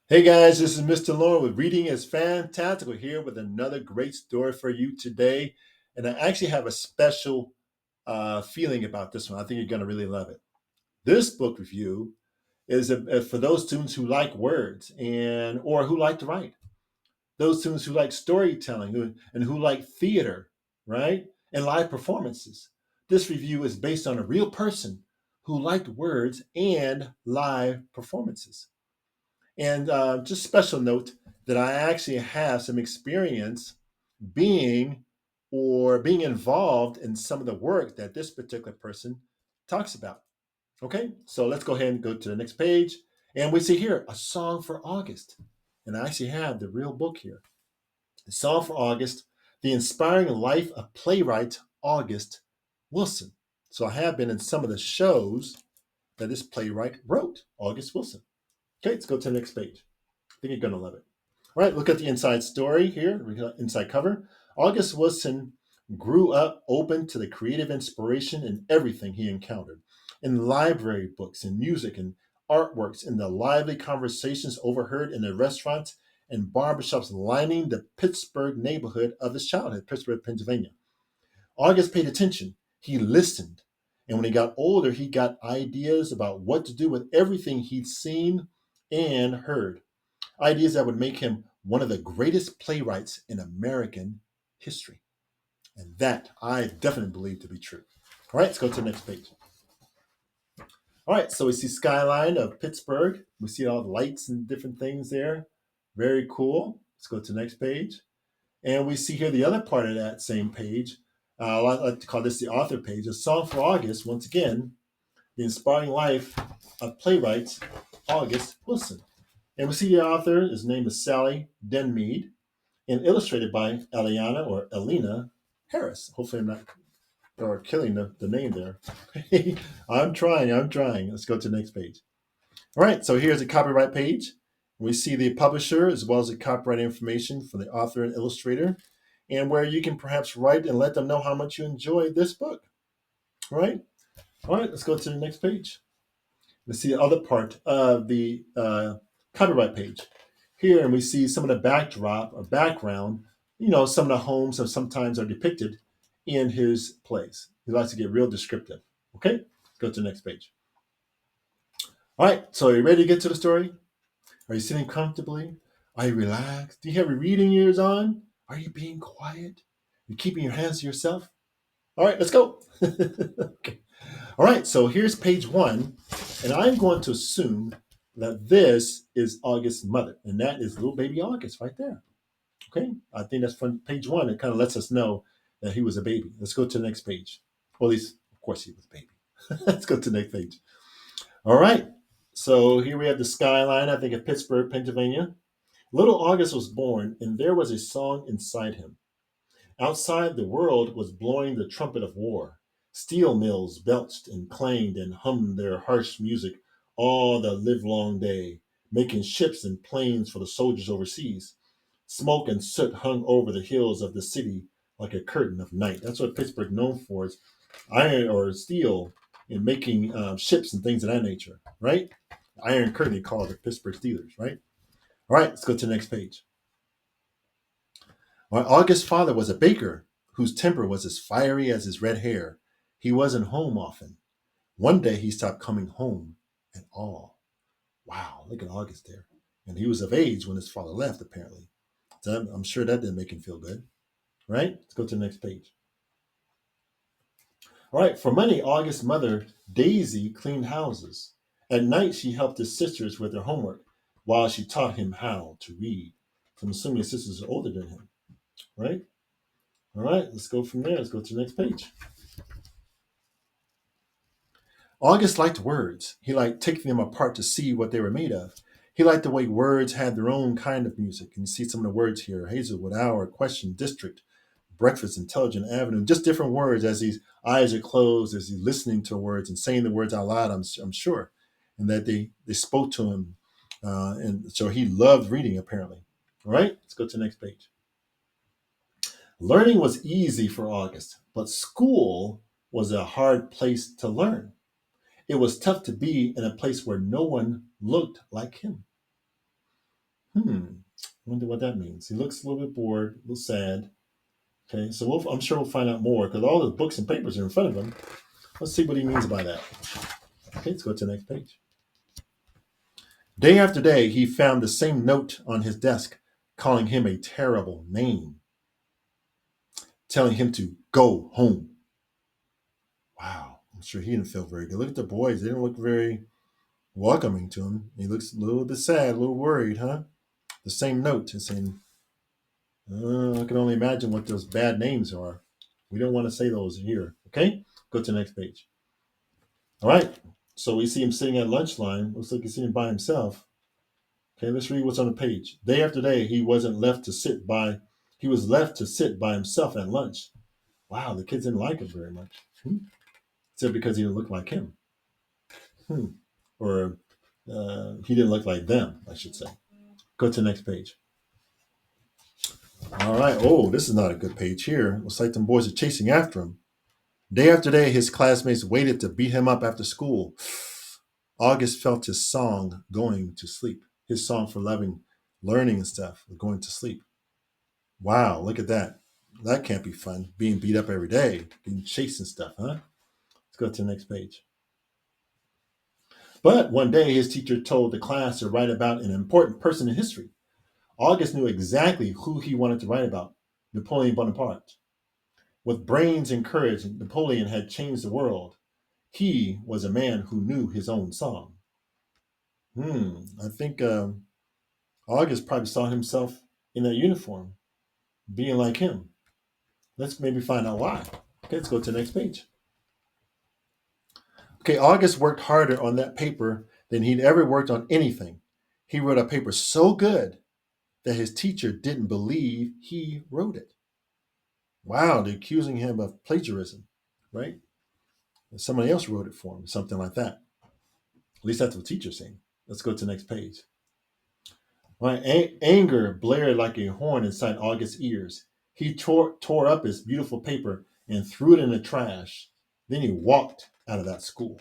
Hey guys, this is Mr. Lauren with Reading is Fantastical here with another great story for you today. And I actually have a special feeling about this one. I think you're going to really love it. This book review is for those students who like words and or who like to write. Those students who like storytelling and who like theater, right? And live performances. This review is based on a real person who liked words and live performances. And just special note that I actually have some experience being being involved in some of the work that this particular person talks about. Okay, so let's go ahead and go to the next page. And we see here a song for August. And I actually have the real book here. The Song for August, The Inspiring Life of Playwright August Wilson. So I have been in some of the shows that this playwright wrote, August Wilson. Okay, let's go to the next page. I think you're going to love it. All right, look at the inside story here, inside cover. August Wilson grew up open to the creative inspiration in everything he encountered, in library books, in music, and artworks, in the lively conversations overheard in the restaurants and barbershops lining the Pittsburgh neighborhood of his childhood, Pittsburgh, Pennsylvania. August paid attention. He listened. And when he got older, he got ideas about what to do with everything he'd seen and heard, ideas that would make him one of the greatest playwrights in American history. And that I definitely believe to be true. All right, let's go to the next page. All right, so we see skyline of Pittsburgh. We see all the lights and different things there. Very cool. Let's go to the next page. And we see here the other part of that same page. I like to call this the author page. A Song for August, once again, the inspiring life of playwright August Wilson. And we see the author, his name is Sally Denmead, and illustrated by Alleanna Harris. Hopefully I'm not or killing the name there. I'm trying. Let's go to the next page. All right, so here's the copyright page. We see the publisher as well as the copyright information for the author and illustrator, and where you can perhaps write and let them know how much you enjoyed this book. All right? All right, let's go to the next page. Let's see the other part of the copyright page. Here, and we see some of the backdrop or background. Some of the homes that sometimes are depicted in his plays. He likes to get real descriptive. Okay, let's go to the next page. All right, so are you ready to get to the story? Are you sitting comfortably? Are you relaxed? Do you have your reading ears on? Are you being quiet? Are you keeping your hands to yourself? All right, let's go. Okay. All right, so here's page one, and I'm going to assume that this is August's mother, and that is little baby August right there. Okay, I think that's from page one. It kind of lets us know that he was a baby. Let's go to the next page. Well, at least, of course, he was a baby. Let's go to the next page. All right, so here we have the skyline, I think, of Pittsburgh, Pennsylvania. Little August was born, and there was a song inside him. Outside, the world was blowing the trumpet of war. Steel mills belched and clanged and hummed their harsh music all the livelong day, making ships and planes for the soldiers overseas. Smoke and soot hung over the hills of the city like a curtain of night. That's what Pittsburgh known for is iron or steel in making ships and things of that nature, right? Iron Curtain, they call it the Pittsburgh Steelers, right? All right, let's go to the next page. August's father was a baker whose temper was as fiery as his red hair. He wasn't home often. One day he stopped coming home at all. Wow, look at August there. And he was of age when his father left, apparently. So I'm sure that didn't make him feel good, right? Let's go to the next page. All right, for money, August's mother, Daisy, cleaned houses. At night, she helped his sisters with their homework while she taught him how to read. So I'm assuming his sisters are older than him, right? All right, let's go from there. Let's go to the next page. August liked words. He liked taking them apart to see what they were made of. He liked the way words had their own kind of music. And you see some of the words here: Hazelwood Hour, Question, District, Breakfast, Intelligent Avenue, just different words as his eyes are closed, as he's listening to words and saying the words out loud, I'm sure. And that they spoke to him. And so he loved reading, apparently. All right, let's go to the next page. Learning was easy for August, but school was a hard place to learn. It was tough to be in a place where no one looked like him. Wonder what that means. He looks a little bit bored, a little sad. Okay, so I'm sure we'll find out more because all the books and papers are in front of him. Let's see what he means by that. Okay, let's go to the next page. Day after day, he found the same note on his desk, calling him a terrible name, telling him to go home. Wow, I'm sure he didn't feel very good. Look at the boys; they didn't look very welcoming to him. He looks a little bit sad, a little worried, huh? The same note is saying, I can only imagine what those bad names are. We don't want to say those here. Okay, go to the next page. All right. So we see him sitting at lunch line. Looks like he's sitting by himself. Okay, let's read what's on the page. Day after day, he was left to sit by himself at lunch. Wow, the kids didn't like him very much. Except because he didn't look like him. Or he didn't look like them, I should say. Go to the next page. All right. Oh, this is not a good page here. Looks like them boys are chasing after him. Day after day, his classmates waited to beat him up after school. August felt his song going to sleep. His song for loving, learning and stuff, going to sleep. Wow, look at that. That can't be fun. Being beat up every day, being chased and stuff, huh? Let's go to the next page. But one day, his teacher told the class to write about an important person in history. August knew exactly who he wanted to write about: Napoleon Bonaparte. With brains and courage, Napoleon had changed the world. He was a man who knew his own song. I think August probably saw himself in that uniform, being like him. Let's maybe find out why. Okay, let's go to the next page. Okay, August worked harder on that paper than he'd ever worked on anything. He wrote a paper so good that his teacher didn't believe he wrote it. Wow, they're accusing him of plagiarism, right? And somebody else wrote it for him, something like that. At least that's what the teacher's saying. Let's go to the next page. All right, anger blared like a horn inside August's ears. He tore up his beautiful paper and threw it in the trash. Then he walked out of that school.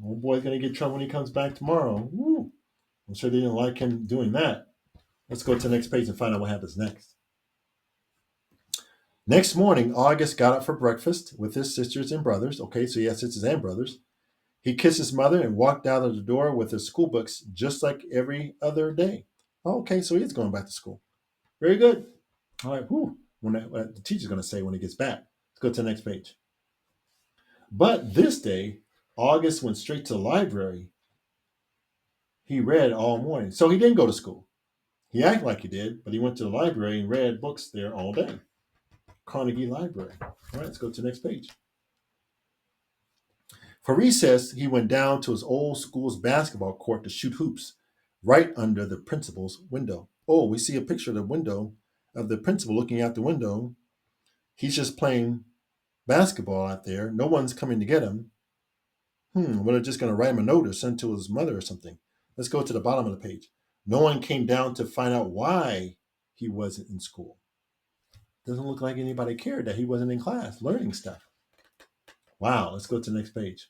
Old boy's going to get trouble when he comes back tomorrow. Woo. I'm sure they didn't like him doing that. Let's go to the next page and find out what happens next. Next morning, August got up for breakfast with his sisters and brothers. Okay, so he has sisters and brothers. He kissed his mother and walked out of the door with his school books just like every other day. Okay, so he is going back to school. Very good. All right, what the teacher's going to say when he gets back. Let's go to the next page. But this day, August went straight to the library. He read all morning. So he didn't go to school. He acted like he did, but he went to the library and read books there all day. Carnegie Library. All right, let's go to the next page. For recess, he went down to his old school's basketball court to shoot hoops right under the principal's window. Oh, we see a picture of the window of the principal looking out the window. He's just playing basketball out there. No one's coming to get him. Well, they're just going to write him a note or send to his mother or something. Let's go to the bottom of the page. No one came down to find out why he wasn't in school. Doesn't look like anybody cared that he wasn't in class learning stuff. Wow, let's go to the next page.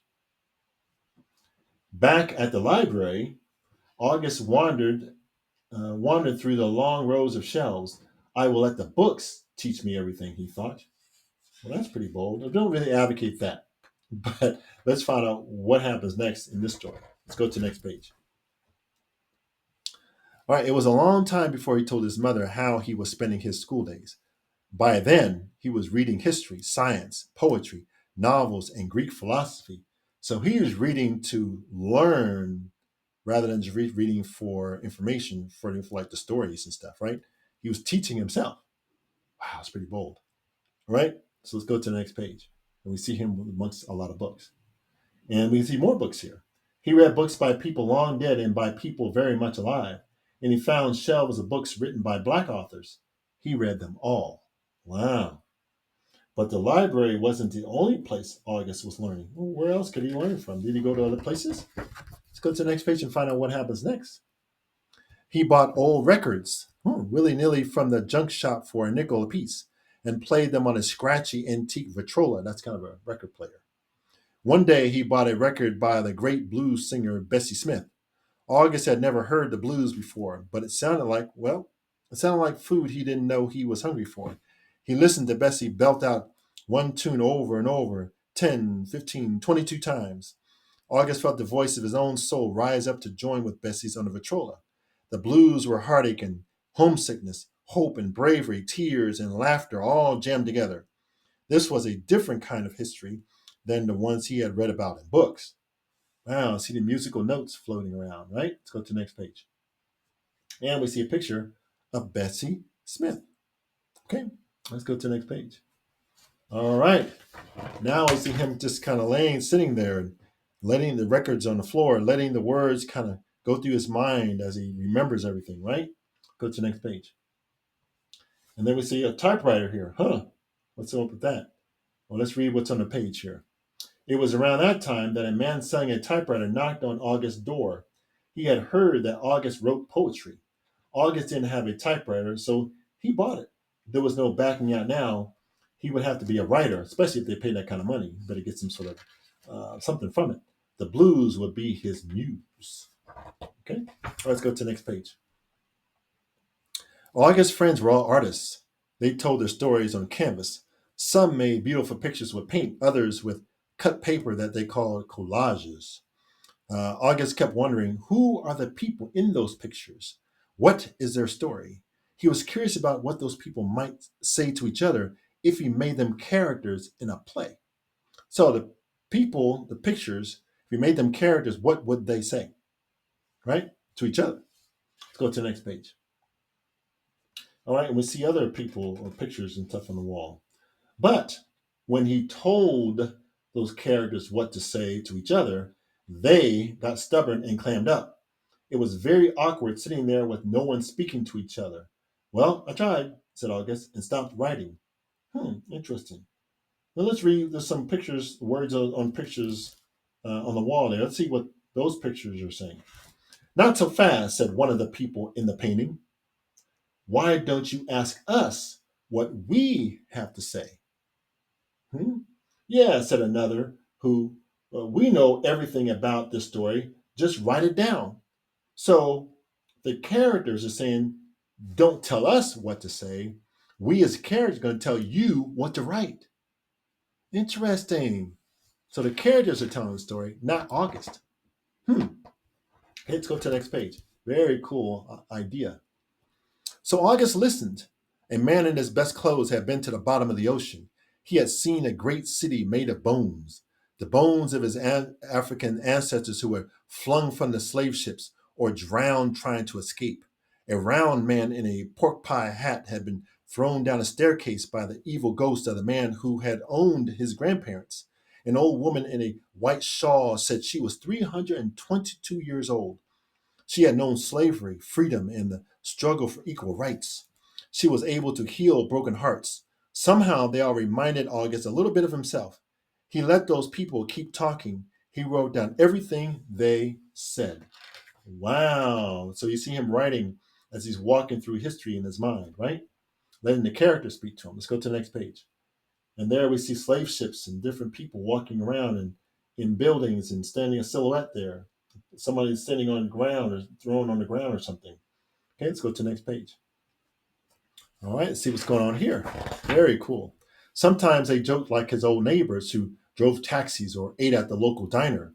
Back at the library, August wandered through the long rows of shelves. I will let the books teach me everything, he thought. Well, that's pretty bold. I don't really advocate that. But let's find out what happens next in this story. Let's go to the next page. All right, it was a long time before he told his mother how he was spending his school days. By then, he was reading history, science, poetry, novels, and Greek philosophy. So he was reading to learn rather than just reading for information, for like the stories and stuff, right? He was teaching himself. Wow, it's pretty bold. All right, so let's go to the next page. And we see him amongst a lot of books. And we see more books here. He read books by people long dead and by people very much alive. And he found shelves of books written by Black authors. He read them all. Wow. But the library wasn't the only place August was learning. Well, where else could he learn from? Did he go to other places? Let's go to the next page and find out what happens next. He bought old records, willy-nilly from the junk shop for a nickel apiece, and played them on a scratchy antique Victrola. That's kind of a record player. One day he bought a record by the great blues singer Bessie Smith. August had never heard the blues before, but it sounded like food he didn't know he was hungry for. He listened to Bessie belt out one tune over and over, 10, 15, 22 times. August felt the voice of his own soul rise up to join with Bessie's on the Vitrola. The blues were heartache and homesickness, hope and bravery, tears and laughter all jammed together. This was a different kind of history than the ones he had read about in books. Wow, see the musical notes floating around, right? Let's go to the next page. And we see a picture of Bessie Smith. Okay, let's go to the next page. All right, now we see him just kind of sitting there, and letting the records on the floor, letting the words kind of go through his mind as he remembers everything, right? Go to the next page. And then we see a typewriter here. Huh, what's up with that? Well, let's read what's on the page here. It was around that time that a man selling a typewriter knocked on August's door. He had heard that August wrote poetry. August didn't have a typewriter, so he bought it. There was no backing out now. He would have to be a writer, especially if they paid that kind of money. But it gets some sort of something from it. The blues would be his muse. Okay, let's go to the next page. August's friends were all artists. They told their stories on canvas. Some made beautiful pictures with paint, others with cut paper that they called collages. August kept wondering, who are the people in those pictures? What is their story? He was curious about what those people might say to each other if he made them characters in a play. So the people, the pictures, if you made them characters, what would they say? Right? To each other. Let's go to the next page. All right, and we see other people or pictures and stuff on the wall. But when he told those characters what to say to each other, they got stubborn and clammed up. It was very awkward sitting there with no one speaking to each other. Well, I tried, said August, and stopped writing. Interesting. Now let's read. There's some pictures, words on pictures on the wall there. Let's see what those pictures are saying. Not so fast, said one of the people in the painting. Why don't you ask us what we have to say? Yeah, said another, who we know everything about this story. Just write it down. So the characters are saying, don't tell us what to say. We as characters are going to tell you what to write. Interesting. So the characters are telling the story, not August. Okay, let's go to the next page. Very cool idea. So August listened. A man in his best clothes had been to the bottom of the ocean. He had seen a great city made of bones, the bones of his African ancestors who were flung from the slave ships or drowned trying to escape. A round man in a pork pie hat had been thrown down a staircase by the evil ghost of the man who had owned his grandparents. An old woman in a white shawl said she was 322 years old. She had known slavery, freedom, and the struggle for equal rights. She was able to heal broken hearts. Somehow they all reminded August a little bit of himself. He let those people keep talking. He wrote down everything they said. Wow. So you see him writing as he's walking through history in his mind, right? Letting the characters speak to him. Let's go to the next page. And there we see slave ships and different people walking around and in buildings and standing a silhouette there. Somebody's standing on the ground or thrown on the ground or something. Okay, let's go to the next page. All right, let's see what's going on here. Very cool. Sometimes they joked like his old neighbors who drove taxis or ate at the local diner.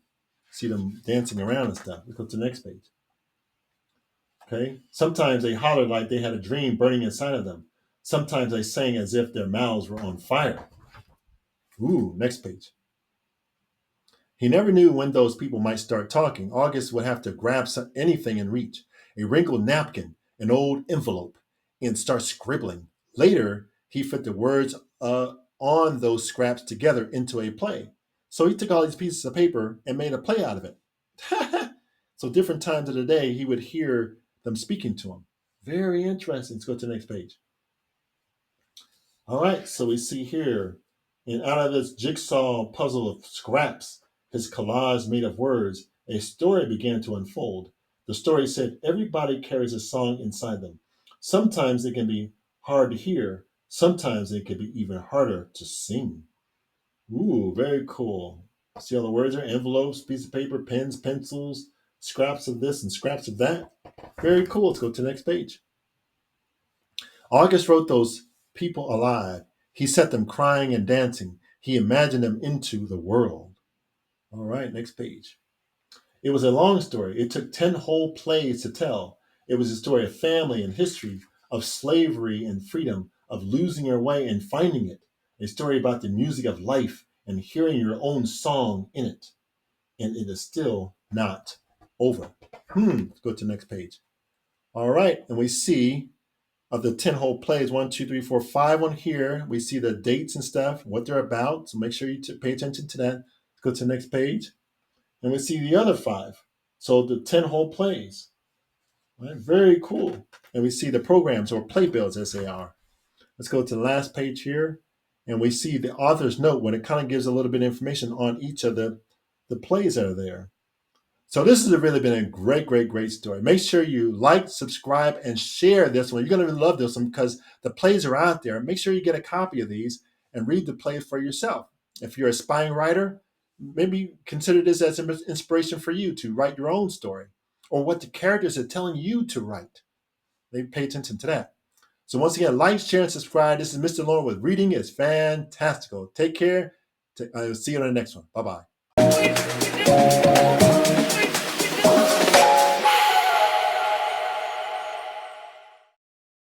See them dancing around and stuff. Let's go to the next page. Okay. Sometimes they hollered like they had a dream burning inside of them. Sometimes they sang as if their mouths were on fire. Ooh, next page. He never knew when those people might start talking. August would have to grab anything in reach, a wrinkled napkin, an old envelope, and start scribbling. Later, he fit the words on those scraps together into a play. So he took all these pieces of paper and made a play out of it. So different times of the day, he would hear them speaking to him. Very interesting. Let's go to the next page. All right, so we see here, and out of this jigsaw puzzle of scraps, his collage made of words, a story began to unfold. The story said everybody carries a song inside them. Sometimes it can be hard to hear, sometimes it can be even harder to sing. Ooh, very cool. See all the words are envelopes, piece of paper, pens, pencils, scraps of this and scraps of that. Very cool. Let's go to the next page. August wrote those people alive. He set them crying and dancing. He imagined them into the world. All right, next page. It was a long story. It took 10 whole plays to tell. It was a story of family and history, of slavery and freedom, of losing your way and finding it. A story about the music of life and hearing your own song in it. And it is still not over. Let's go to the next page. All right, and we see of the 10 whole plays, 1, 2, 3, 4, 5 on here. We see the dates and stuff, what they're about. So make sure you pay attention to that. Let's go to the next page. And we see the other 5. So the 10 whole plays. Right? Very cool. And we see the programs or playbills as they are. Let's go to the last page here. And we see the author's note when it kind of gives a little bit of information on each of the plays that are there. So this has really been a great, great, great story. Make sure you like, subscribe, and share this one. You're going to really love this one because the plays are out there. Make sure you get a copy of these and read the plays for yourself. If you're a aspiring writer, maybe consider this as an inspiration for you to write your own story or what the characters are telling you to write. Maybe pay attention to that. So once again, like, share, and subscribe. This is Mr. Lauren with Reading is Fantastical. Take care. I'll see you on the next one. Bye-bye.